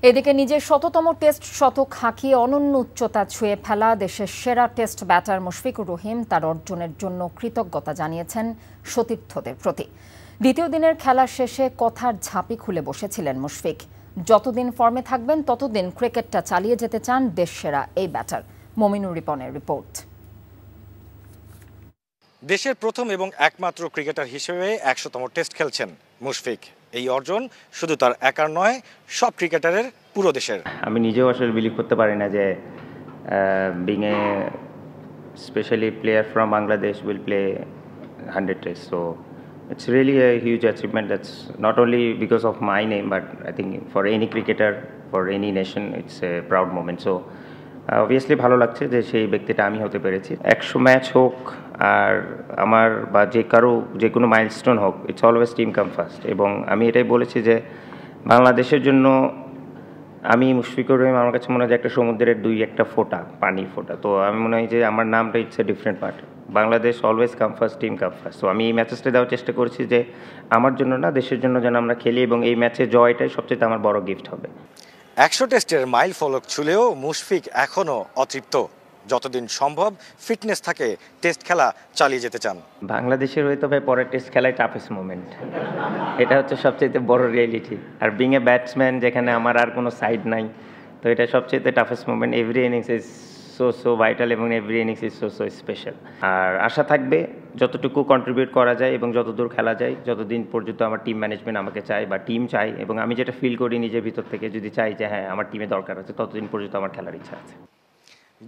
এদিকে নিজের শততম টেস্ট শতক হাঁকিয়ে অনন্য উচ্চতা ছুঁয়ে ফেলা দেশের সেরা টেস্ট ব্যাটার মুশফিকুর রহিম তার অর্জনের জন্য কৃতজ্ঞতা জানিয়েছেন সতীর্থদের প্রতি। দ্বিতীয় দিনের খেলা শেষে কথার ঝাঁপি খুলে বসেছিলেন মুশফিক। যতদিন ফর্মে থাকবেন ততদিন ক্রিকেটটা চালিয়ে যেতে চান দেশসেরা এই ব্যাটার। মমিনুর রিপনের রিপোর্ট। দেশের প্রথম এবং একমাত্র ক্রিকেটার হিসেবে ১০০তম টেস্ট খেলছেন মুশফিক। এই অর্জন শুধু তার একার নয়, সব ক্রিকেটারের, পুরো দেশের। আমি নিজেও আসলে বিলিভ করতে পারি না যে being a specially player from Bangladesh will play 100 test. So it's really a huge achievement. That's not only because of my name, but I think for any cricketer, for any nation, it's a proud moment. So obviously ভালো লাগছে যে সেই ব্যক্তিটা আমি হতে পেরেছি। 100 match হোক আর আমার বা যে কোনো মাইলস্টোন হোক, it's always team come first. এবং আমি এটাই বলেছি যে বাংলাদেশের জন্য আমি মুশফিকুর রহিম, আমার কাছে মনে হয় যে একটা সমুদ্রের একটা ফোঁটা, পানির ফোঁটা। তো আমি মনে হয় যে আমার নামটা it's a different part. Bangladesh always come first, team come first. তো আমি এই ম্যাচেসটা দেওয়ার চেষ্টা করছি যে আমার জন্য না, দেশের জন্য যেন আমরা খেলি, এবং এই ম্যাচে জয়টাই সবচেয়ে আমার বড় গিফট হবে। ১০০ টেস্টের মাইল ফলক ছুঁলেও মুশফিক এখনও অতৃপ্ত। যতদিন সম্ভব ফিটনেস থাকে টেস্ট খেলা চালিয়ে যেতে চান। বাংলাদেশের হয়তো ভাই পরের টেস্ট খেলায় টাফেস্ট মোমেন্ট, এটা হচ্ছে সবচেয়ে বড় রিয়েলিটি। আর বিং এ ব্যাটসম্যান, যেখানে আমার আর কোনো সাইড নাই, তো এটা সবচেয়ে toughest moment. Every innings is so vital এবং every innings is so special. আর আশা থাকবে যতটুকু কন্ট্রিবিউট করা যায় এবং যতদূর খেলা যায়, যতদিন পর্যন্ত আমার টিম ম্যানেজমেন্ট আমাকে চায় বা টিম চাই, এবং আমি যেটা ফিল করি নিজের ভিতর থেকে, যদি চাই যে হ্যাঁ আমার টিমে দরকার আছে, ততদিন পর্যন্ত আমার খেলার ইচ্ছা আছে।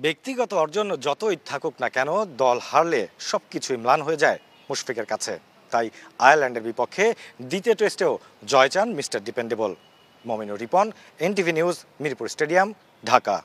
ব্যক্তিগত অর্জন যতই থাকুক না কেন, দল হারলে সবকিছুই ম্লান হয়ে যায় মুশফিকের কাছে। তাই আয়ারল্যান্ডের বিপক্ষে দ্বিতীয় টেস্টেও জয় চান mister dependable. Mominur Ripon, NTV news, Mirpur stadium, Dhaka.